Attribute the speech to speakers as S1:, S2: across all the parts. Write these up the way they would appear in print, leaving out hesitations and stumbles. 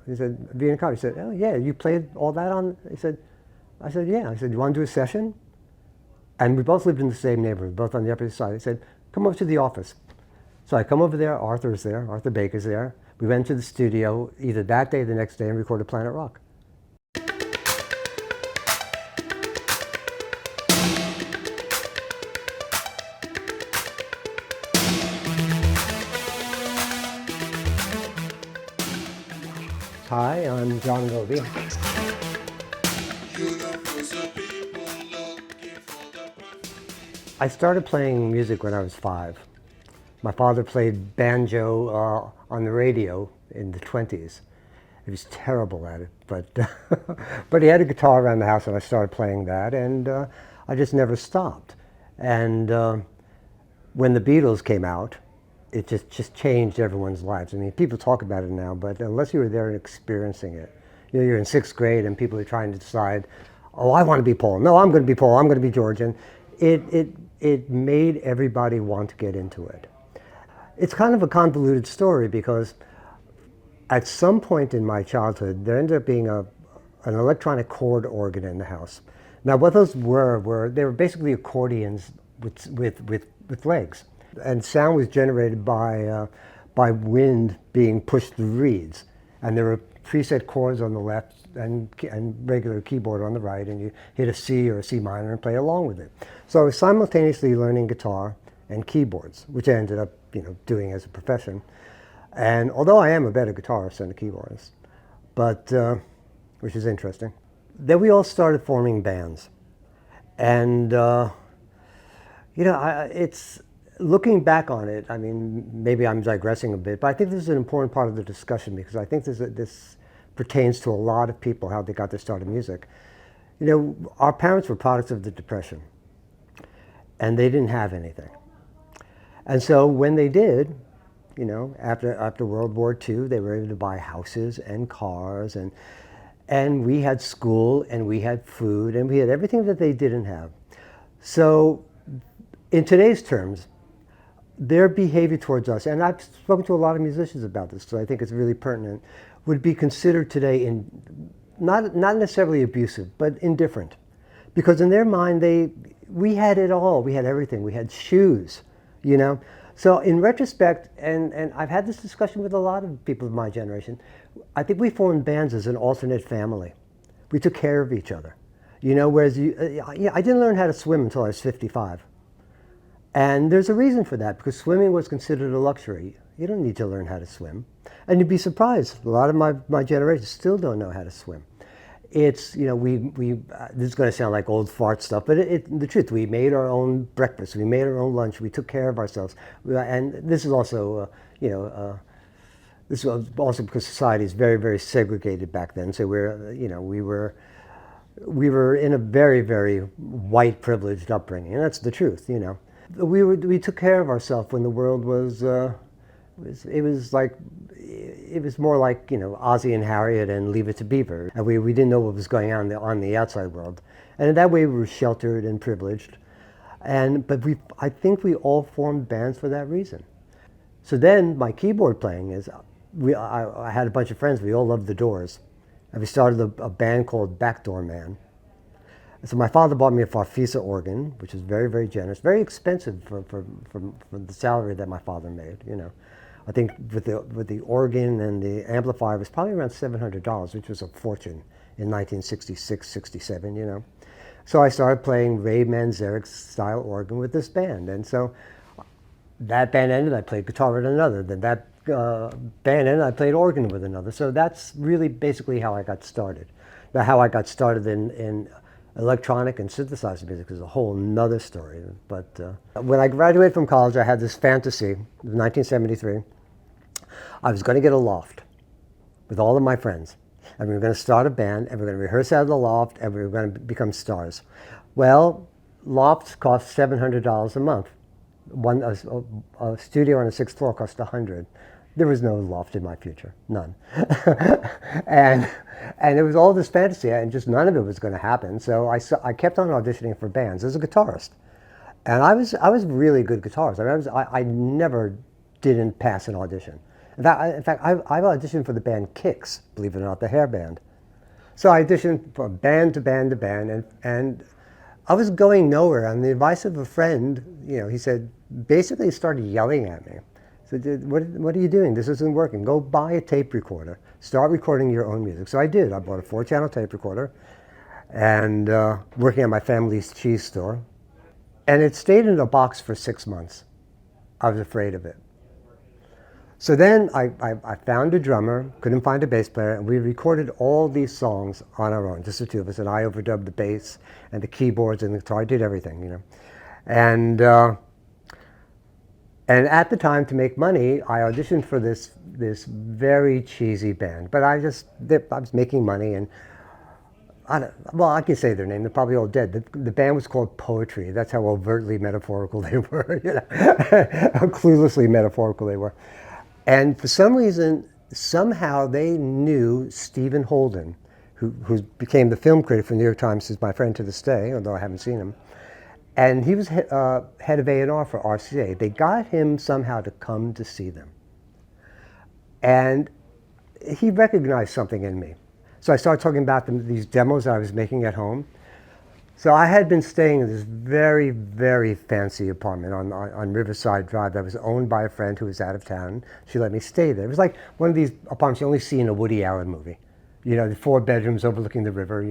S1: He said, Vienna College. He said, oh yeah, you played all that on, he said, I said, yeah. I said, you want to do a session? And we both lived in the same neighborhood, both on the Upper East Side. He said, come over to the office. So I come over there, Arthur's there, Arthur Baker's there. We went to the studio either that day or the next day and recorded Planet Rock. Hi, I'm John Robie. I started playing music when I was 5. My father played banjo on the radio in the 20s. He was terrible at it, but but he had a guitar around the house, and I started playing that, and I just never stopped. And when the Beatles came out, it just changed everyone's lives. I mean, people talk about it now, but unless you were there and experiencing it, you know, you're in 6th grade and people are trying to decide, oh, I want to be Paul. No, I'm going to be Paul. I'm going to be George. And it made everybody want to get into it. It's kind of a convoluted story because at some point in my childhood, there ended up being an electronic chord organ in the house. Now, what those were they were basically accordions with legs. And sound was generated by wind being pushed through reeds. And there were preset chords on the left and regular keyboard on the right, and you hit a C or a C minor and play along with it. So I was simultaneously learning guitar and keyboards, which I ended up, doing as a profession. And although I am a better guitarist than a keyboardist, but which is interesting. Then we all started forming bands, and it's looking back on it. I mean, maybe I'm digressing a bit, but I think this is an important part of the discussion because I think this pertains to a lot of people, how they got their start in music. Our parents were products of the Depression, and they didn't have anything. And so when they did, after World War II, they were able to buy houses and cars, and we had school, and we had food, and we had everything that they didn't have. So in today's terms, their behavior towards us, and I've spoken to a lot of musicians about this, so I think it's really pertinent, would be considered today not necessarily abusive, but indifferent. Because in their mind, we had it all. We had everything. We had shoes, So in retrospect, and I've had this discussion with a lot of people of my generation, I think we formed bands as an alternate family. We took care of each other. Whereas I didn't learn how to swim until I was 55. And there's a reason for that, because swimming was considered a luxury. You don't need to learn how to swim. And you'd be surprised, a lot of my generation still don't know how to swim. It's, this is going to sound like old fart stuff, but the truth, we made our own breakfast, we made our own lunch, we took care of ourselves. And this is also, this was also because society is very, very segregated back then. So we were in a very, very white privileged upbringing, and that's the truth, We took care of ourselves when the world was, it was more like, Ozzie and Harriet and Leave It to Beaver. And we didn't know what was going on the outside world. And in that way we were sheltered and privileged. But I think we all formed bands for that reason. So then my keyboard playing is, I had a bunch of friends, we all loved the Doors. And we started a band called Backdoor Man. So my father bought me a Farfisa organ, which was very, very generous, very expensive for the salary that my father made. I think with the organ and the amplifier, it was probably around $700, which was a fortune in 1966, 67. So I started playing Ray Manzarek's style organ with this band, and so that band ended. I played guitar with another. Then that band ended. I played organ with another. So that's really basically how I got started. Now, how I got started in electronic and synthesizer music is a whole nother story. But when I graduated from college, I had this fantasy. It was 1973. I was going to get a loft with all of my friends, and we were going to start a band, and we were going to rehearse out of the loft, and we were going to become stars. Well, lofts cost $700 a month. A studio on the 6th floor cost $100. There was no loft in my future, none. and it was all this fantasy, and just none of it was going to happen. So I kept on auditioning for bands as a guitarist, and I was a really good guitarist. I never didn't pass an audition. I've auditioned for the band Kicks, believe it or not, the hair band. So I auditioned from band to band to band, and I was going nowhere. On the advice of a friend, he said, basically started yelling at me. So what are you doing? This isn't working. Go buy a tape recorder. Start recording your own music. So I did. I bought a 4-channel tape recorder and working at my family's cheese store. And it stayed in a box for 6 months. I was afraid of it. So then I found a drummer, couldn't find a bass player, and we recorded all these songs on our own, just the two of us, and I overdubbed the bass and the keyboards and the guitar. I did everything, And at the time, to make money, I auditioned for this very cheesy band. But I was making money, and I can say their name. They're probably all dead. The band was called Poetry. That's how overtly metaphorical they were. How cluelessly metaphorical they were. And for some reason, somehow they knew Stephen Holden, who became the film critic for the New York Times, who's my friend to this day, although I haven't seen him. And he was head of A&R for RCA. They got him somehow to come to see them. And he recognized something in me. So I started talking about these demos that I was making at home. So I had been staying in this very, very fancy apartment on Riverside Drive that was owned by a friend who was out of town. She let me stay there. It was like one of these apartments you only see in a Woody Allen movie. The 4 bedrooms overlooking the river,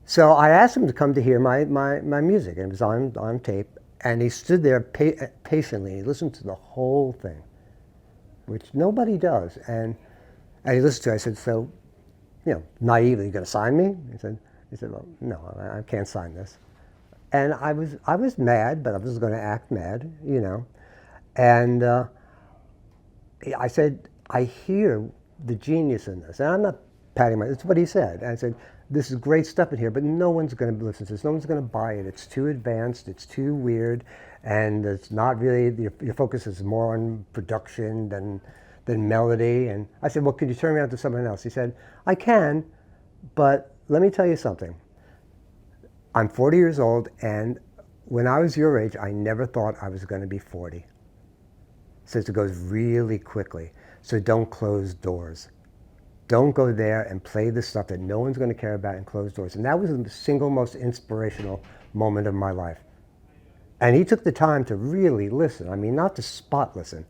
S1: So I asked him to come to hear my music, and it was on tape. And he stood there patiently. He listened to the whole thing, which nobody does. And he listened to it. I said, so, naively, you going to sign me? He said, well, no, I can't sign this. And I was mad, but I was going to act mad, And I said, I hear the genius in this. And I'm not patting myself. It's what he said. And I said, this is great stuff in here, but no one's going to listen to this. No one's going to buy it. It's too advanced. It's too weird. And it's not really, your focus is more on production than melody. And I said, well, could you turn me on to someone else? He said, I can, but let me tell you something. I'm 40 years old, and when I was your age, I never thought I was going to be 40. Says it goes really quickly. So don't close doors. Don't go there and play the stuff that no one's going to care about and close doors. And that was the single most inspirational moment of my life. And he took the time to really listen. I mean, not to spot listen,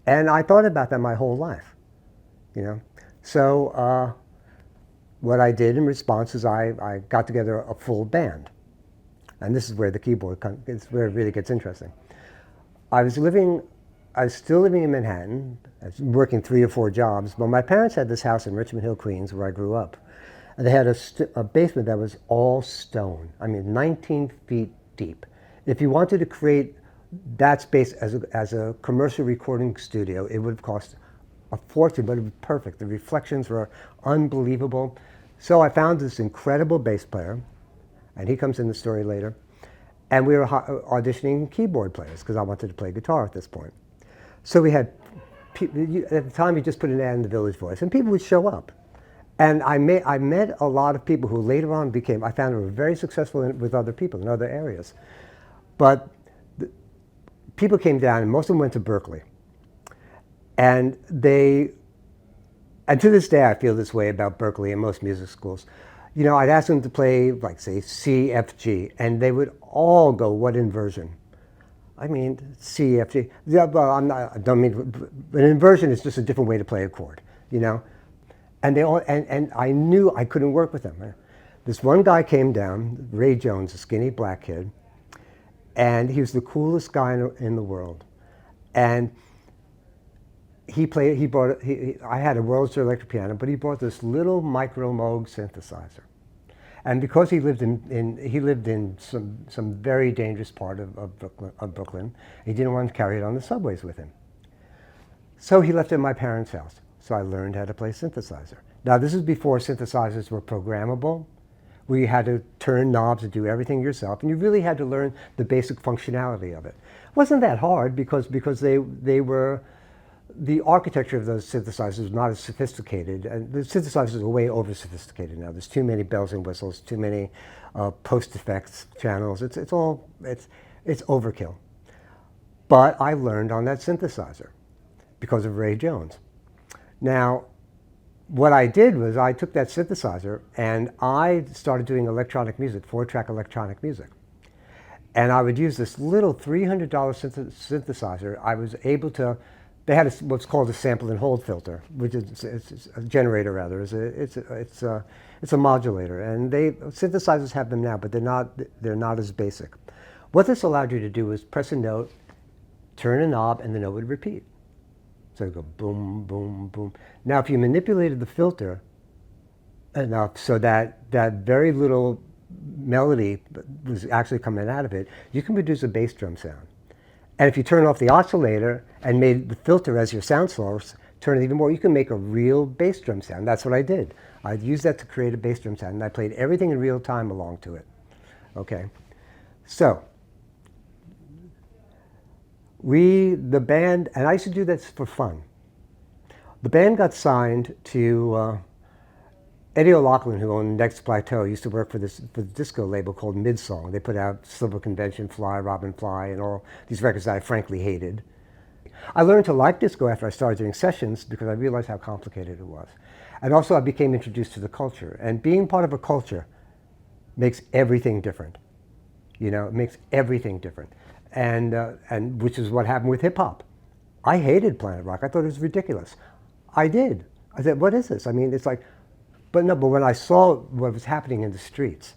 S1: And I thought about that my whole life, So what I did in response is I got together a full band. And this is where the keyboard is where it really gets interesting. I was still living in Manhattan. I was working 3 or 4 jobs, but my parents had this house in Richmond Hill, Queens, where I grew up. And they had a basement that was all stone. 19 feet deep. If you wanted to create that space as a commercial recording studio, it would have cost a fortune, but it was perfect. The reflections were unbelievable. So I found this incredible bass player, and he comes in the story later. And we were auditioning keyboard players because I wanted to play guitar at this point. So we had, at the time you just put an ad in the Village Voice and people would show up. And I met a lot of people who later on I found were very successful with other people in other areas. But people came down and most of them went to Berkeley. And to this day I feel this way about Berkeley and most music schools. I'd ask them to play, like, say, C, F, G, and they would all go, what inversion? C, F, G. Yeah, well, I don't mean, an inversion is just a different way to play a chord, And they all, and I knew I couldn't work with them. This one guy came down, Ray Jones, a skinny black kid, and he was the coolest guy in the world. And I had a World's electric piano, but he brought this little micro Moog synthesizer. And because he lived in some very dangerous part of Brooklyn, he didn't want to carry it on the subways with him. So he left it at my parents' house. So I learned how to play synthesizer. Now this is before synthesizers were programmable. We had to turn knobs and do everything yourself, and you really had to learn the basic functionality of it. It wasn't that hard because the architecture of those synthesizers was not as sophisticated, and the synthesizers are way over sophisticated now. There's too many bells and whistles, too many post effects channels. It's overkill. But I learned on that synthesizer because of Ray Jones. Now, what I did was I took that synthesizer and I started doing electronic music, 4-track electronic music. And I would use this little $300 synthesizer. I was able to, they had what's called a sample and hold filter, which is it's a generator rather. It's a modulator. And synthesizers have them now, but they're not as basic. What this allowed you to do was press a note, turn a knob, and the note would repeat. So it'd go boom, boom, boom. Now, if you manipulated the filter enough so that very little melody was actually coming out of it, you can produce a bass drum sound. And if you turn off the oscillator and made the filter as your sound source, turn it even more, you can make a real bass drum sound. That's what I did. I used that to create a bass drum sound, and I played everything in real time along to it. Okay, so the band, and I used to do this for fun. The band got signed to Eddie O'Loughlin, who owned Next Plateau, used to work for the disco label called Midsong. They put out Silver Convention, Fly, Robin Fly, and all these records that I frankly hated. I learned to like disco after I started doing sessions because I realized how complicated it was. And also I became introduced to the culture. And being part of a culture makes everything different. You know, it makes everything different. And which is what happened with hip hop. I hated Planet Rock. I thought it was ridiculous. I did. I said, what is this? I mean, it's like, but when I saw what was happening in the streets,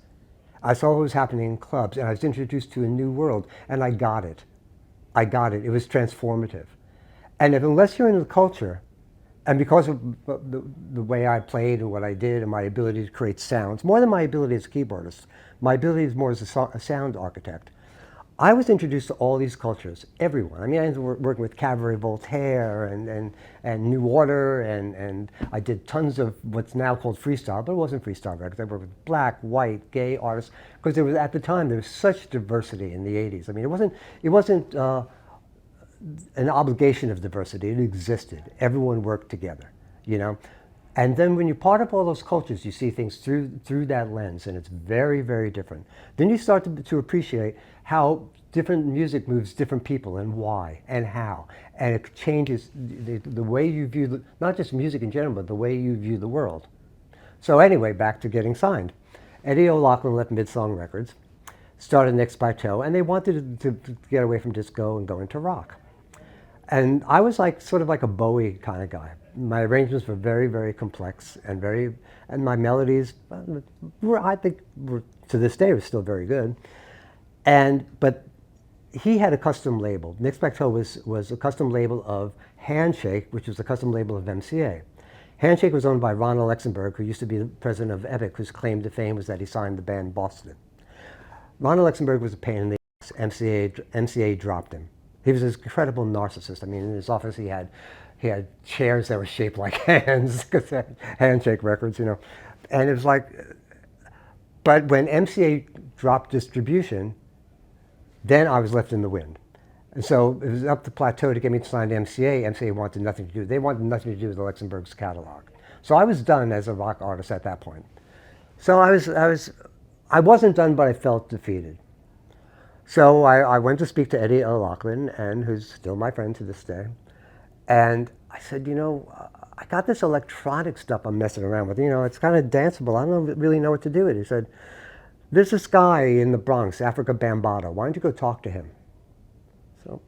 S1: I saw what was happening in clubs, and I was introduced to a new world, and I got it. I got it. It was transformative. And unless you're in the culture, and because of the way I played and what I did and my ability to create sounds, more than my ability as a keyboardist, my ability is more as a sound architect. I was introduced to all these cultures, everyone. I mean, I was working with Cabaret Voltaire and New Order, and I did tons of what's now called freestyle, but it wasn't freestyle records. I worked with black, white, gay artists, because there was, at the time, there was such diversity in the 80s. I mean, it wasn't an obligation of diversity. It existed. Everyone worked together, you know? And then when you're part of all those cultures, you see things through that lens, and it's very, very different. Then you start to appreciate how different music moves different people, and why, and how. And it changes the way you view, not just music in general, but the way you view the world. So anyway, back to getting signed. Eddie O'Loughlin left Midsong Records, started Next Plateau, and they wanted to get away from disco and go into rock. And I was sort of like a Bowie kind of guy. My arrangements were very, very complex and my melodies I think to this day were still very good. But he had a custom label. Next Plateau was a custom label of Handshake, which was a custom label of MCA. Handshake was owned by Ron Alexenberg, who used to be the president of Epic, whose claim to fame was that he signed the band Boston. Ron Alexenberg was a pain in the ass. MCA dropped him. He was this incredible narcissist. I mean, in his office he had chairs that were shaped like hands, because they had Handshake records, you know. And it was like, but when MCA dropped distribution, then I was left in the wind. And so it was up to Plateau to get me to sign to MCA. MCA wanted nothing to do. They wanted nothing to do with Alexenberg's catalog. So I was done as a rock artist at that point. So I wasn't done, but I felt defeated. So I went to speak to Eddie O'Loughlin, and who's still my friend to this day. And I said, you know, I got this electronic stuff I'm messing around with. You know, it's kind of danceable. I don't really know what to do with it. He said, there's this guy in the Bronx, Africa Bambaataa. Why don't you go talk to him? So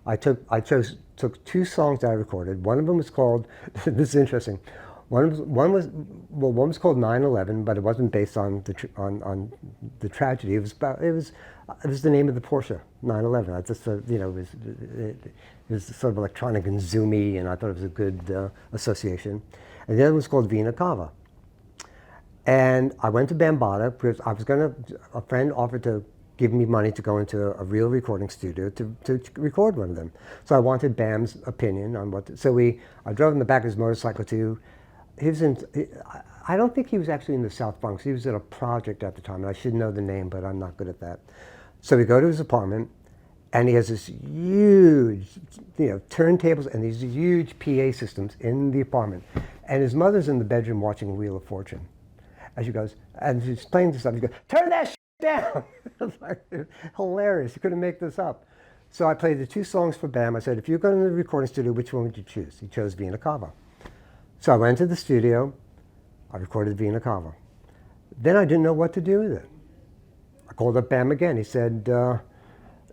S1: I took two songs that I recorded. One of them was called, this is interesting, one was called 9/11, but it wasn't based on the tragedy. It was the name of the Porsche 911. I just you know, it was sort of electronic and zoomy, and I thought it was a good association. And the other was called Vina Cava. And I went to Bambaataa because a friend offered to give me money to go into a real recording studio to record one of them. So I wanted Bam's opinion on I drove in the back of his motorcycle to, I don't think he was actually in the South Bronx. He was at a project at the time, and I should know the name, but I'm not good at that. So we go to his apartment, and he has this huge, you know, turntables and these huge PA systems in the apartment. And his mother's in the bedroom watching Wheel of Fortune. And she goes, and she's playing this stuff. He goes, turn that shit down. It's like, hilarious. You couldn't make this up. So I played the 2 songs for Bam. I said, if you're going to the recording studio, which one would you choose? He chose Vina Cava. So I went to the studio. I recorded Vina Cava. Then I didn't know what to do with it. I called up Bam again. He said, there's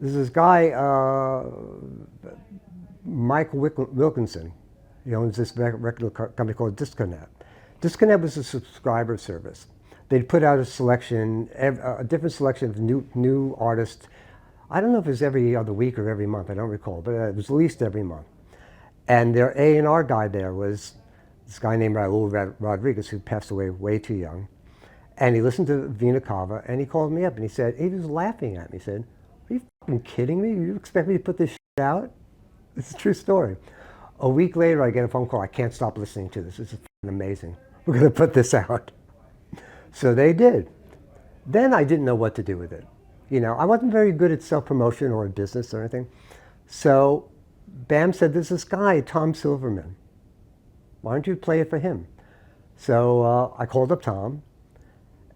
S1: this guy, Mike Wilkinson. He owns this record company called Disconnect. Disconnect was a subscriber service. They'd put out a selection, a different selection of new artists. I don't know if it was every other week or every month, I don't recall, but it was at least every month. And their A&R guy there was this guy named Raul Rodriguez, who passed away way too young. And he listened to Vina Cava, and he called me up, and he said, he was laughing at me. He said, are you fucking kidding me? You expect me to put this shit out? It's a true story. A week later, I get a phone call. I can't stop listening to this. This is amazing. We're going to put this out. So they did. Then I didn't know what to do with it. You know, I wasn't very good at self-promotion or business or anything. So Bam said, there's this guy, Tom Silverman. Why don't you play it for him? So I called up Tom,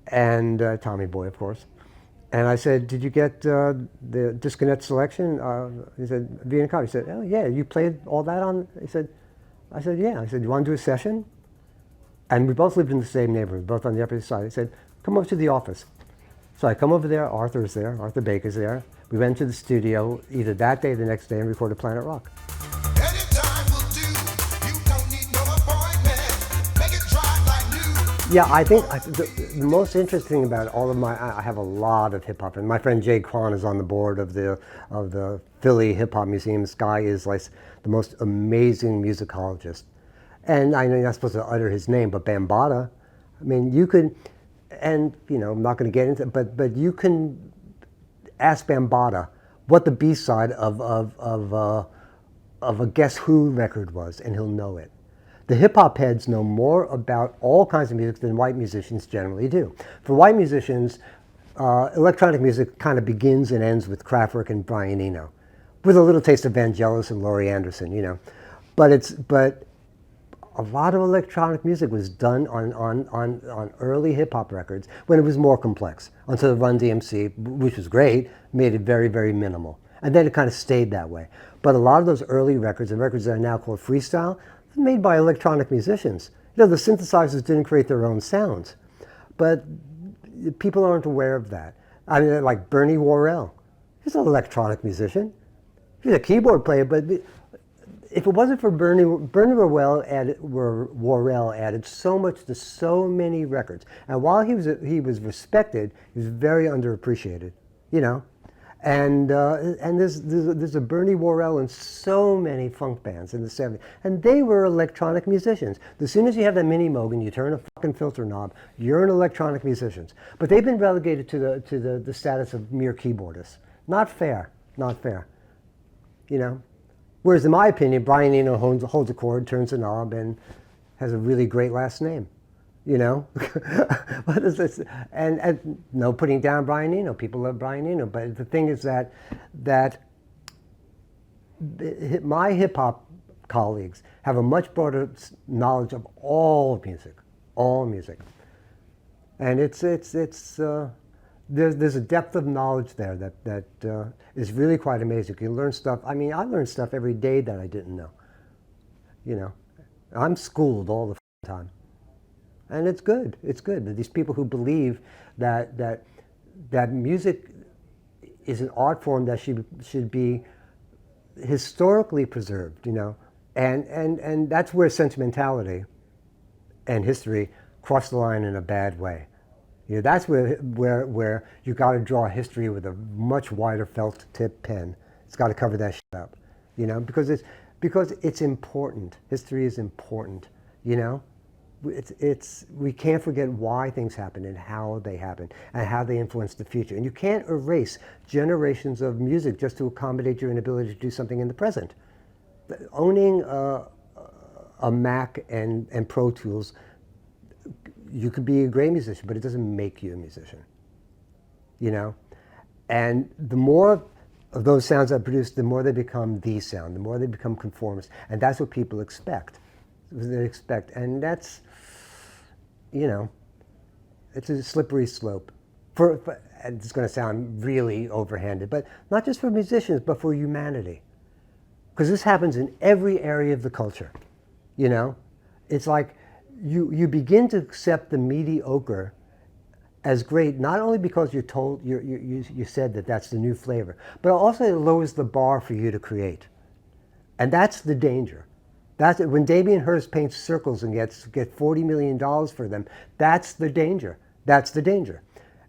S1: and Tommy Boy, of course. And I said, did you get the Disconnect selection? He said, Vina Cava. He said, oh yeah, you played all that on? I said, yeah. I said, you want to do a session? And we both lived in the same neighborhood, both on the Upper East Side. He said, come over to the office. So I come over there, Arthur's there, Arthur Baker's there. We went to the studio either that day or the next day and recorded Planet Rock.
S2: Anytime will do. You don't need no appointment. Make it drive like new.
S1: Yeah, I think the most interesting about all of I have a lot of hip hop, and my friend Jay Kwan is on the board of the Philly Hip Hop Museum. This guy is like the most amazing musicologist. And I know you're not supposed to utter his name, but Bambaataa, I mean, you could, and you know, I'm not going to get into it, but you can ask Bambaataa what the B-side of a Guess Who record was, and he'll know it. The hip-hop heads know more about all kinds of music than white musicians generally do. For white musicians, electronic music kind of begins and ends with Kraftwerk and Brian Eno, with a little taste of Vangelis and Laurie Anderson, you know. But a lot of electronic music was done on early hip-hop records when it was more complex, until Run DMC, which was great, made it very, very minimal. And then it kind of stayed that way. But a lot of those early records, and records that are now called freestyle, were made by electronic musicians. You know, the synthesizers didn't create their own sounds. But people aren't aware of that. I mean, like Bernie Worrell. He's an electronic musician. He's a keyboard player, but if it wasn't for Bernie Worrell added so much to so many records. And while he was respected, he was very underappreciated, you know. And there's a Bernie Worrell in so many funk bands in the 70s. And they were electronic musicians. As soon as you have that mini Moog and you turn a fucking filter knob, you're an electronic musician. But they've been relegated to the status of mere keyboardists. Not fair, not fair, you know. Whereas in my opinion, Brian Eno holds a chord, turns a knob, and has a really great last name, you know? What is this? And no putting down Brian Eno. People love Brian Eno. But the thing is that my hip-hop colleagues have a much broader knowledge of all music. And there's a depth of knowledge there that is really quite amazing. You can learn stuff. I mean, I learn stuff every day that I didn't know. You know, I'm schooled all the time, and it's good. It's good that these people who believe that music is an art form that should be historically preserved. You know, and that's where sentimentality and history cross the line in a bad way. You know, that's where you got to draw history with a much wider felt tip pen. It's got to cover that shit up, you know, because it's important. History is important, you know. We can't forget why things happen and how they happen and how they influence the future. And you can't erase generations of music just to accommodate your inability to do something in the present. Owning a Mac and Pro Tools, you could be a great musician, but it doesn't make you a musician, you know? And the more of those sounds I produce, the more they become the sound, the more they become conformist. And that's what people expect. And that's, you know, it's a slippery slope. and it's going to sound really overhanded, but not just for musicians, but for humanity. Because this happens in every area of the culture, you know? It's like you begin to accept the mediocre as great, not only because you're told, you said that that's the new flavor, but also it lowers the bar for you to create. And that's the danger. That's when Damien Hirst paints circles and gets $40 million for them, that's the danger. That's the danger.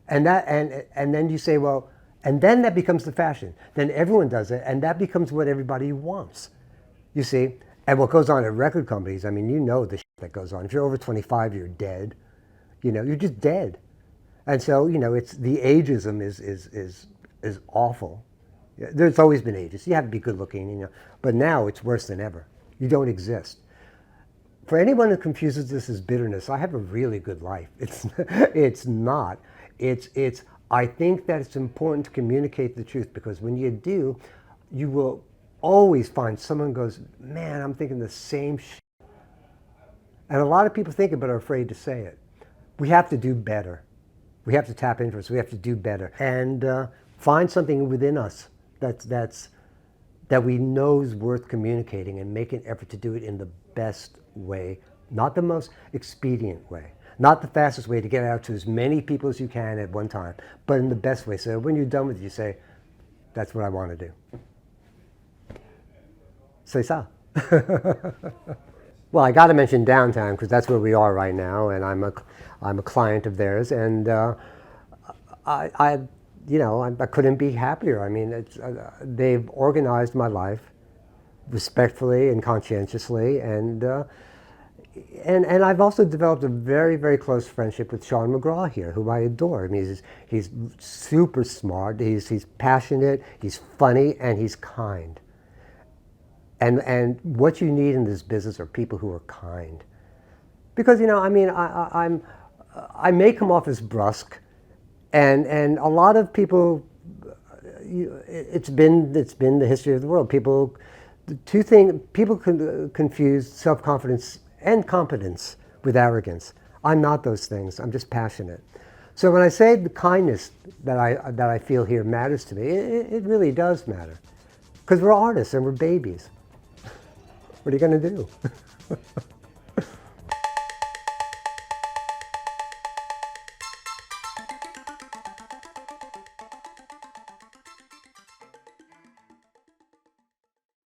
S1: And then you say, well, and then that becomes the fashion. Then everyone does it, and that becomes what everybody wants. You see? And what goes on at record companies, I mean, you know the shit that goes on. If you're over 25, you're dead. You know, you're just dead. And so, you know, it's the ageism is awful. There's always been ageism. You have to be good looking, you know. But now it's worse than ever. You don't exist. For anyone who confuses this as bitterness, I have a really good life. It's not. I think that it's important to communicate the truth, because when you do, you will always find someone goes, man, I'm thinking the same shit. And a lot of people think it but are afraid to say it. We have to do better. We have to tap into it. So we have to do better and find something within us that we know is worth communicating, and make an effort to do it in the best way, not the most expedient way, not the fastest way to get it out to as many people as you can at one time, but in the best way. So when you're done with it, you say, that's what I want to do. C'est ça. Well, I got to mention Downtown because that's where we are right now, and I'm a client of theirs, and I couldn't be happier. I mean, they've organized my life respectfully and conscientiously, and I've also developed a very, very close friendship with Sean McGraw here, who I adore. I mean, he's super smart, he's passionate, he's funny, and he's kind. And what you need in this business are people who are kind. Because, you know, I mean, I may come off as brusque, and a lot of people, it's been the history of the world. People confuse self-confidence and competence with arrogance. I'm not those things. I'm just passionate. So when I say the kindness that I feel here matters to me, it really does matter. Because we're artists and we're babies. What are you going to do?